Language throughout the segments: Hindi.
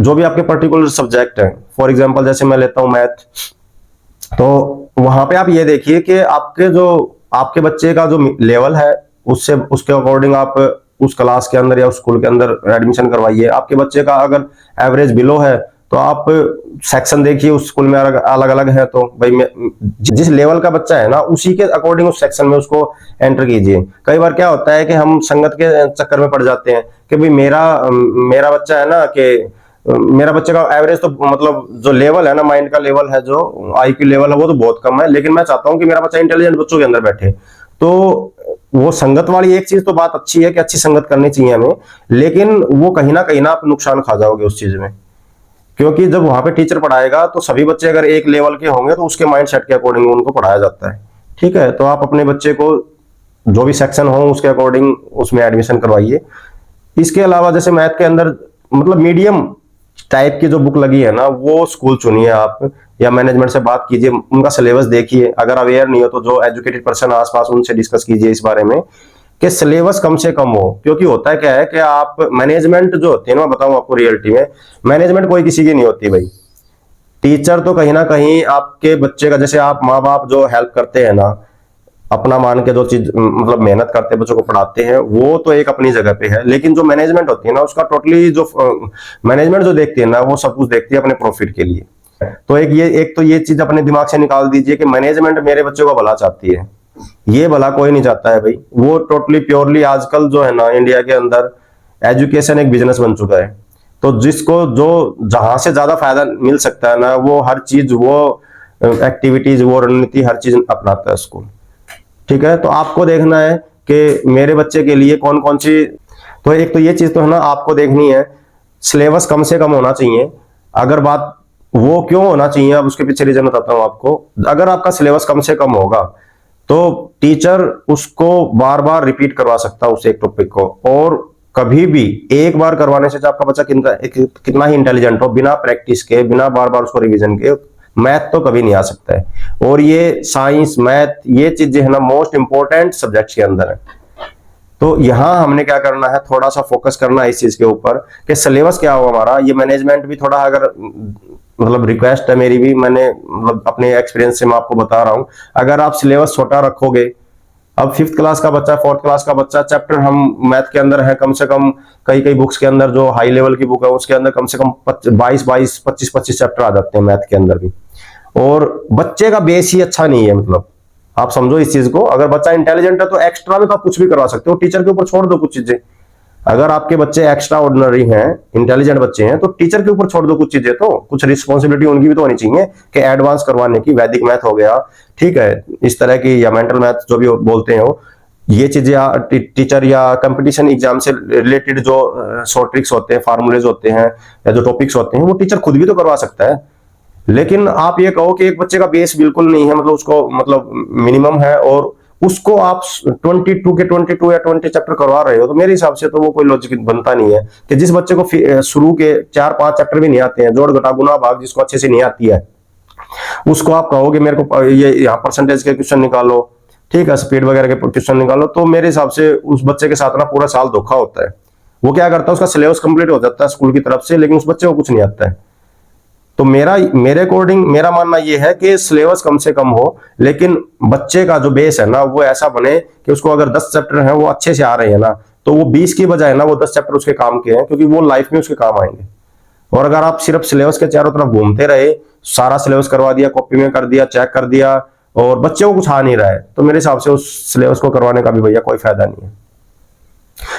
जो भी आपके पर्टिकुलर सब्जेक्ट है, फॉर एग्जांपल जैसे मैं लेता हूं मैथ, तो वहां पे आप ये देखिए कि आपके बच्चे का जो लेवल है, उससे उसके अकॉर्डिंग आप उस क्लास के अंदर या उस स्कूल के अंदर एडमिशन करवाइए। आपके बच्चे का अगर एवरेज बिलो है तो आप सेक्शन देखिए उस स्कूल में अलग अलग है, तो भाई जिस लेवल का बच्चा है ना उसी के अकॉर्डिंग उस सेक्शन में उसको एंटर कीजिए। कई बार क्या होता है कि हम संगत के चक्कर में पड़ जाते हैं कि भाई मेरा मेरा बच्चा है ना, कि मेरा बच्चे का एवरेज तो मतलब जो लेवल है ना, माइंड का लेवल है, जो आईक्यू लेवल है, वो तो बहुत कम है, लेकिन मैं चाहता हूं कि मेरा बच्चा इंटेलिजेंट बच्चों के अंदर बैठे। तो वो संगत वाली एक चीज तो बात अच्छी है कि अच्छी संगत करनी चाहिए हमें, लेकिन वो कहीं ना आप नुकसान खा जाओगे उस चीज में। क्योंकि जब वहां पे टीचर पढ़ाएगा तो सभी बच्चे अगर एक लेवल के होंगे तो उसके माइंड सेट के अकॉर्डिंग उनको पढ़ाया जाता है। ठीक है, तो आप अपने बच्चे को जो भी सेक्शन हो उसके अकॉर्डिंग उसमें एडमिशन करवाइए। इसके अलावा जैसे मैथ के अंदर मतलब मीडियम टाइप की जो बुक लगी है ना, वो स्कूल चुनिए आप, या मैनेजमेंट से बात कीजिए, उनका सिलेबस देखिए। अगर अवेयर नहीं हो तो जो एजुकेटेड पर्सन आसपास उनसे डिस्कस कीजिए इस बारे में कि सिलेबस कम से कम हो। क्योंकि होता है क्या है कि आप मैनेजमेंट जो होती है ना, मैं बताऊं आपको रियलिटी में, मैनेजमेंट कोई किसी की नहीं होती भाई। टीचर तो कहीं ना कहीं आपके बच्चे का, जैसे आप माँ बाप जो हेल्प करते हैं ना, अपना मान के जो चीज मतलब मेहनत करते हैं बच्चों को पढ़ाते हैं, वो तो एक अपनी जगह पे है, लेकिन जो मैनेजमेंट होती है ना उसका टोटली जो मैनेजमेंट जो देखती है ना, वो सब कुछ देखती है अपने प्रॉफिट के लिए। तो एक तो ये चीज अपने दिमाग से निकाल दीजिए कि मैनेजमेंट मेरे बच्चों का भला चाहती है। ये भला कोई नहीं चाहता है भाई। वो टोटली प्योरली आजकल जो है ना इंडिया के अंदर एजुकेशन एक बिजनेस बन चुका है। तो जिसको जो जहां से ज्यादा फायदा मिल सकता है ना, वो हर चीज, वो एक्टिविटीज, वो रणनीति, हर चीज अपनाता है स्कूल। ठीक है, तो आपको देखना है कि मेरे बच्चे के लिए कौन कौन सी, तो एक तो ये चीज तो है ना आपको देखनी है, सिलेबस कम से कम होना चाहिए। अगर बात वो क्यों होना चाहिए, अब उसके पीछे रीजन बताता हूं आपको। अगर आपका सिलेबस कम से कम होगा तो टीचर उसको बार बार रिपीट करवा सकता है उस एक टॉपिक को, और कभी भी एक बार करवाने से आपका बच्चा कितना ही इंटेलिजेंट हो, बिना प्रैक्टिस के, बिना बार बार उसको रिवीजन के, मैथ तो कभी नहीं आ सकता है। और ये साइंस, मैथ, ये चीजें है ना मोस्ट इंपॉर्टेंट सब्जेक्ट के अंदर है। तो यहाँ हमने क्या करना है, थोड़ा सा फोकस करना है इस चीज के ऊपर कि सिलेबस क्या हो हमारा। ये मैनेजमेंट भी थोड़ा, अगर मतलब रिक्वेस्ट है मेरी भी, मैंने मतलब अपने एक्सपीरियंस से मैं आपको बता रहा हूं, अगर आप सिलेबस छोटा रखोगे, अब 5th क्लास का बच्चा, 4th क्लास का बच्चा, चैप्टर हम मैथ के अंदर है कम से कम, कई कई बुक्स के अंदर जो हाई लेवल की बुक है उसके अंदर कम से कम 22 25 चैप्टर आ जाते हैं मैथ के अंदर भी। और बच्चे का बेस ही अच्छा नहीं है, मतलब आप समझो इस चीज को। अगर बच्चा इंटेलिजेंट है तो एक्स्ट्रा में तो आप कुछ भी करवा सकते हो, टीचर के ऊपर छोड़ दो कुछ चीजें। अगर आपके बच्चे एक्स्ट्रा ऑर्डिनरी हैं, इंटेलिजेंट बच्चे हैं, तो टीचर के ऊपर छोड़ दो कुछ चीजें, तो कुछ रिस्पॉन्सिबिलिटी उनकी भी तो होनी चाहिए कि एडवांस करवाने की। वैदिक मैथ हो गया, ठीक है, इस तरह की, या मेंटल मैथ जो भी बोलते हैं वो, ये चीजें टीचर या कंपटीशन एग्जाम से रिलेटेड जो शॉर्ट ट्रिक्स होते हैं, फार्मूलेज होते हैं, या जो टॉपिक्स होते हैं, वो टीचर खुद भी तो करवा सकता है। लेकिन आप ये कहो कि एक बच्चे का बेस बिल्कुल नहीं है, मतलब उसको मतलब मिनिमम है, और उसको आप 22 के 22 या 20 चैप्टर करवा रहे हो, तो मेरे हिसाब से तो वो कोई लॉजिक बनता नहीं है। कि जिस बच्चे को शुरू के 4-5 चैप्टर भी नहीं आते हैं, जोड़ घटा गुणा भाग जिसको अच्छे से नहीं आती है, उसको आप कहोगे मेरे को ये यहाँ परसेंटेज के क्वेश्चन निकालो, ठीक है, स्पीड वगैरह के क्वेश्चन निकालो, तो मेरे हिसाब से उस बच्चे के साथ ना पूरा साल धोखा होता है। वो क्या करता है, उसका सिलेबस कंप्लीट हो जाता है स्कूल की तरफ से, लेकिन उस बच्चे को कुछ नहीं आता है। तो मेरे अकॉर्डिंग मेरा मानना यह है कि सिलेबस कम से कम हो, लेकिन बच्चे का जो बेस है ना वो ऐसा बने कि उसको अगर 10 चैप्टर हैं वो अच्छे से आ रहे हैं ना, तो वो 20 की बजाय ना वो 10 चैप्टर उसके काम के हैं, क्योंकि वो लाइफ में उसके काम आएंगे। और अगर आप सिर्फ सिलेबस के चारों तरफ घूमते रहे, सारा सिलेबस करवा दिया, कॉपी में कर दिया, चेक कर दिया, और बच्चे को कुछ आ नहीं रहा है, तो मेरे हिसाब से उस सिलेबस को करवाने का भी भैया कोई फायदा नहीं है।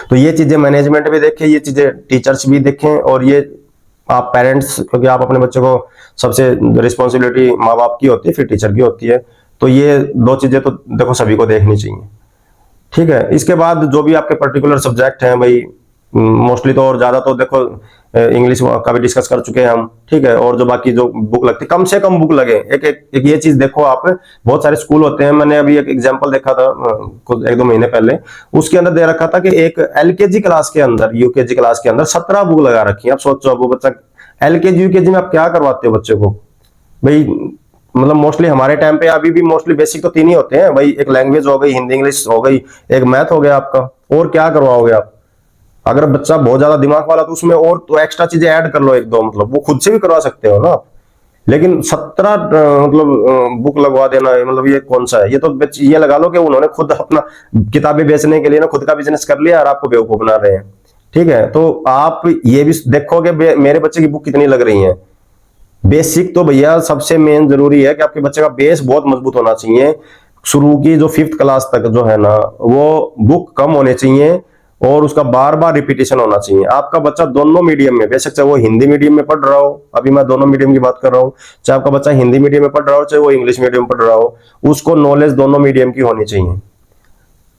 तो ये चीजें मैनेजमेंट भी देखे, ये चीजें टीचर्स भी देखें, और ये आप पेरेंट्स, क्योंकि आप अपने बच्चे को, सबसे रिस्पॉन्सिबिलिटी माँ बाप की होती है, फिर टीचर की होती है, तो ये दो चीजें तो देखो सभी को देखनी चाहिए। ठीक है, इसके बाद जो भी आपके पर्टिकुलर सब्जेक्ट हैं भाई, मोस्टली तो और ज्यादा तो देखो इंग्लिश का भी डिस्कस कर चुके हैं हम, ठीक है, और जो बाकी जो बुक लगती है, कम से कम बुक लगे। एक ये चीज देखो आप, बहुत सारे स्कूल होते हैं, मैंने अभी एक एग्जांपल देखा था कुछ 1-2 महीने पहले, उसके अंदर दे रखा था कि एक एलकेजी क्लास के अंदर, यूकेजी क्लास के अंदर 17 बुक लगा रखी है। आप सोचो, वो बच्चा एलकेजी यूकेजी में आप क्या करवाते हो बच्चे को भाई। मतलब मोस्टली हमारे टाइम पे अभी भी मोस्टली बेसिक तो 3 ही होते हैं भाई, एक लैंग्वेज हो गई, हिंदी इंग्लिश हो गई, एक मैथ हो गया आपका, और क्या करवाओगे आप। अगर बच्चा बहुत ज्यादा दिमाग वाला तो उसमें और तो एक्स्ट्रा चीजें ऐड कर लो एक दो, मतलब वो खुद से भी करवा सकते हो ना आप। लेकिन 17 मतलब बुक लगवा देना, मतलब ये कौन सा है? ये तो ये लगा लो कि उन्होंने खुद अपना किताबें बेचने के लिए ना खुद का बिजनेस कर लिया और आपको बेवकूफ बना रहे हैं। ठीक है, तो आप ये भी देखो कि मेरे बच्चे की बुक कितनी लग रही है। बेसिक तो भैया सबसे मेन जरूरी है कि आपके बच्चे का बेस बहुत मजबूत होना चाहिए। शुरू की जो 5th क्लास तक जो है ना, वो बुक कम होने चाहिए और उसका बार बार रिपीटेशन होना चाहिए। आपका बच्चा दोनों मीडियम में, बेशक चाहे वो हिंदी मीडियम में पढ़ रहा हो, अभी मैं दोनों मीडियम की बात कर रहा हूँ, चाहे आपका बच्चा हिंदी मीडियम में पढ़ रहा हो चाहे वो इंग्लिश मीडियम में पढ़ रहा हो, उसको नॉलेज दोनों मीडियम की होनी चाहिए।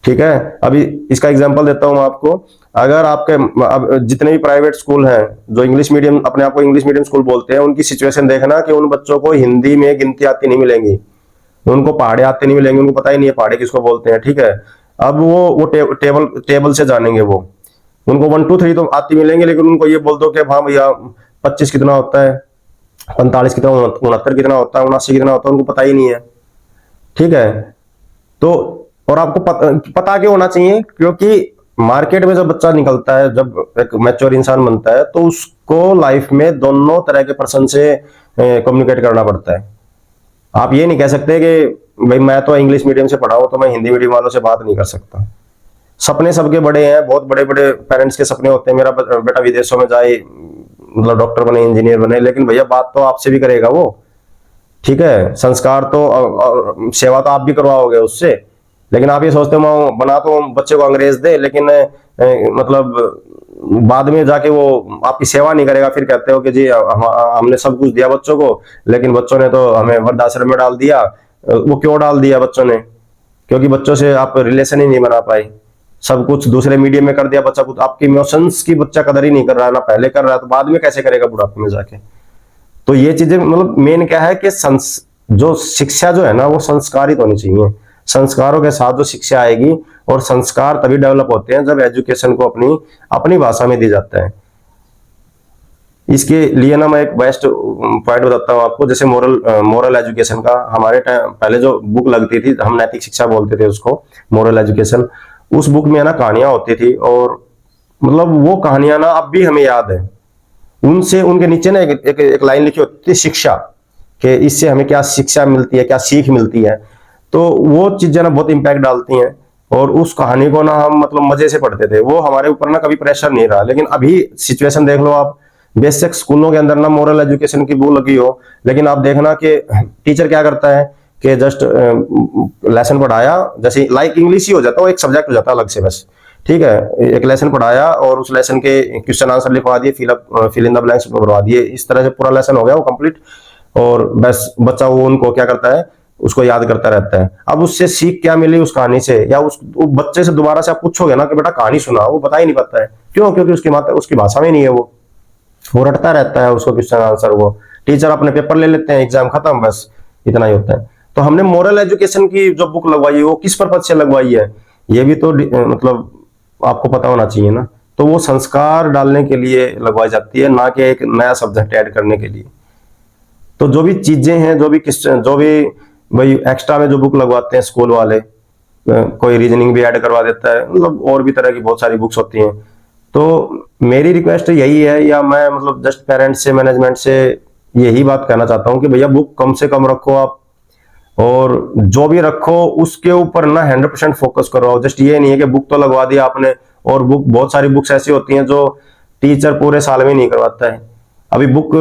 ठीक है, अभी इसका एग्जांपल देता हूं मैं आपको। अगर आपके अब जितने भी प्राइवेट स्कूल हैं जो इंग्लिश मीडियम, अपने आप को इंग्लिश मीडियम स्कूल बोलते हैं, उनकी सिचुएशन देखना कि उन बच्चों को हिंदी में गिनती आती नहीं मिलेंगी, उनको पहाड़े आते नहीं मिलेंगे, उनको पता ही नहीं है पहाड़े किसको बोलते हैं। ठीक है, अब वो टेबल टेबल से जानेंगे, वो उनको 1 2 3 तो आती मिलेंगे, लेकिन उनको ये बोल दो कि हाँ भैया 25 कितना होता है, 45 कितना, 69 कितना होता है, 79 कितना होता है, उनको पता ही नहीं है। ठीक है, तो और आपको पता क्यों होना चाहिए? क्योंकि मार्केट में जब बच्चा निकलता है, जब एक मैच्योर इंसान बनता है, तो उसको लाइफ में दोनों तरह के पर्सन से कम्युनिकेट करना पड़ता है। आप ये नहीं कह सकते कि भाई मैं तो इंग्लिश मीडियम से पढ़ा हूं तो मैं हिंदी मीडियम वालों से बात नहीं कर सकता। सपने सबके बड़े हैं, बहुत बड़े बड़े पेरेंट्स के सपने होते हैं, मेरा बेटा विदेशों में जाए, मतलब डॉक्टर बने, इंजीनियर बने, लेकिन भैया बात तो आपसे भी करेगा वो। ठीक है, संस्कार तो सेवा तो आप भी करवाओगे उससे। लेकिन आप ये सोचते हो बना तो बच्चे को अंग्रेज दे, लेकिन मतलब बाद में जाके वो आपकी सेवा नहीं करेगा, फिर कहते हो कि जी हमने सब कुछ दिया बच्चों को, लेकिन बच्चों ने तो हमें वृद्धाश्रम में डाल दिया। वो क्यों डाल दिया बच्चों ने? क्योंकि बच्चों से आप रिलेशन ही नहीं बना पाए, सब कुछ दूसरे मीडियम में कर दिया। बच्चा कुछ आपकी इमोशंस की बच्चा कदर ही नहीं कर रहा है, ना पहले कर रहा है, तो बाद में कैसे करेगा बुढ़ापे में जाके? तो ये चीजें मतलब मेन क्या है कि जो शिक्षा जो है ना वो संस्कारित होनी चाहिए। संस्कारों के साथ जो शिक्षा आएगी, और संस्कार तभी डेवलप होते हैं जब एजुकेशन को अपनी अपनी भाषा में दी जाता है। इसके लिए ना मैं एक बेस्ट पॉइंट बताता हूँ आपको, जैसे मोरल एजुकेशन का। हमारे टाइम पहले जो बुक लगती थी, हम नैतिक शिक्षा बोलते थे उसको, मोरल एजुकेशन। उस बुक में ना कहानियां होती थी, और मतलब वो कहानियां ना अब भी हमें याद है। उनसे उनके नीचे ना एक लाइन लिखी होती थी, शिक्षा, कि इससे हमें क्या शिक्षा मिलती है, क्या सीख मिलती है। तो वो चीजें ना बहुत इंपैक्ट डालती हैं, और उस कहानी को ना हम मतलब मजे से पढ़ते थे, वो हमारे ऊपर ना कभी प्रेशर नहीं रहा। लेकिन अभी सिचुएशन देख लो आप, बेसिक स्कूलों के अंदर ना मोरल एजुकेशन की बुक लगी हो, लेकिन आप देखना कि टीचर क्या करता है कि जस्ट लेसन पढ़ाया, जैसे लाइक इंग्लिश ही हो जाता है, वो एक सब्जेक्ट हो जाता है अलग से बस। ठीक है, एक लेसन पढ़ाया और उस लेसन के क्वेश्चन आंसर लिखवा दिए, फिल इन द ब्लैंक्स भरवा दिए, इस तरह से पूरा लेसन हो गया वो कंप्लीट। और बस बच्चा वो उनको क्या करता है, उसको याद करता रहता है। अब उससे सीख क्या मिली उस कहानी से, या उस बच्चे से दोबारा से आप पूछोगे ना कि बेटा कहानी सुना, वो बता ही नहीं पाता है। क्यों? क्योंकि उसकी भाषा में नहीं है, वो रटता रहता है उसको क्वेश्चन आंसर। वो टीचर अपने पेपर ले लेते हैं, एग्जाम खत्म, बस इतना ही होता है। तो हमने मोरल एजुकेशन की जो बुक लगवाई है वो किस पर्पज से लगवाई है, ये भी तो मतलब आपको पता होना चाहिए ना। तो वो संस्कार डालने के लिए लगवाई जाती है, ना कि एक नया सब्जेक्ट ऐड करने के लिए। तो जो भी चीजें हैं, जो भी भाई एक्स्ट्रा में जो बुक लगवाते हैं स्कूल वाले, कोई रीजनिंग भी ऐड करवा देता है, मतलब और भी तरह की बहुत सारी बुक्स होती हैं। तो मेरी रिक्वेस्ट यही है, या मैं मतलब जस्ट पेरेंट्स से, मैनेजमेंट से यही बात कहना चाहता हूँ कि भैया बुक कम से कम रखो आप, और जो भी रखो उसके ऊपर ना 100% फोकस करो। जस्ट ये नहीं है कि बुक तो लगवा दिया आपने, और बुक बहुत सारी बुक्स ऐसी होती हैं जो टीचर पूरे साल में नहीं करवाता है। अभी बुक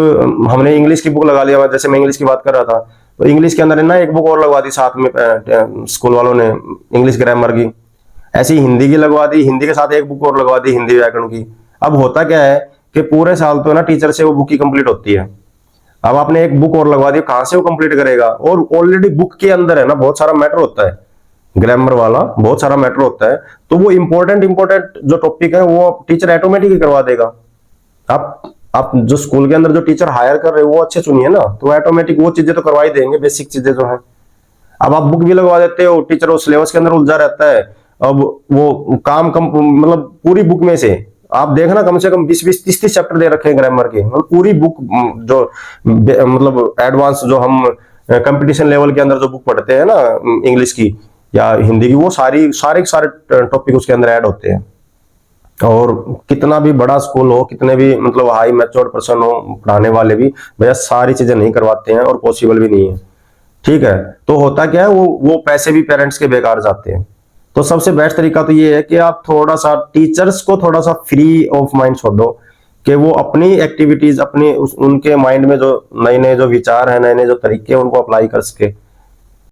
हमने इंग्लिश की बुक लगा लिया, जैसे मैं इंग्लिश की बात कर रहा था, तो इंग्लिश के अंदर ना एक बुक और लगवा दी साथ में स्कूल वालों ने, इंग्लिश ग्रामर की। ऐसी हिंदी की लगवा दी, हिंदी के साथ एक बुक और लगवा दी, हिंदी व्याकरण की। अब होता क्या है कि पूरे साल तो ना टीचर से वो बुक ही कंप्लीट होती है, अब आपने एक बुक और लगवा दी, कहां से वो कंप्लीट करेगा? और ऑलरेडी बुक के अंदर है ना बहुत सारा मैटर होता है, ग्रामर वाला बहुत सारा मैटर होता है। तो वो इंपॉर्टेंट जो टॉपिक है वो टीचर ऑटोमेटिक ही करवा देगा। आप जो स्कूल के अंदर जो टीचर हायर कर रहे हो वो अच्छे चुनिए ना, तो ऑटोमेटिक वो चीजें तो करवा ही देंगे, बेसिक चीजें जो है। अब आप बुक भी लगवा देते हो, टीचर वो सिलेबस के अंदर उलझा रहता है। अब वो काम कम, मतलब पूरी बुक में से आप देखना कम से कम 20-20 30-30 चैप्टर दे रखे हैं ग्रामर के, मतलब पूरी बुक जो मतलब एडवांस जो हम कंपटीशन लेवल के अंदर जो बुक पढ़ते हैं ना इंग्लिश की या हिंदी की, वो सारे टॉपिक उसके अंदर ऐड होते हैं। और कितना भी बड़ा स्कूल हो, कितने भी मतलब हाई मैच्योर्ड पर्सन हो पढ़ाने वाले भी, भैया सारी चीजें नहीं करवाते हैं और पॉसिबल भी नहीं है। ठीक है, तो होता क्या है, वो पैसे भी पेरेंट्स के बेकार जाते हैं। तो सबसे बेस्ट तरीका तो ये है कि आप थोड़ा सा टीचर्स को थोड़ा सा फ्री ऑफ माइंड छोड़ दो, कि वो अपनी एक्टिविटीज अपनी उनके माइंड में जो नए नए जो विचार है, नए नए जो तरीके हैं, उनको अप्लाई कर सके।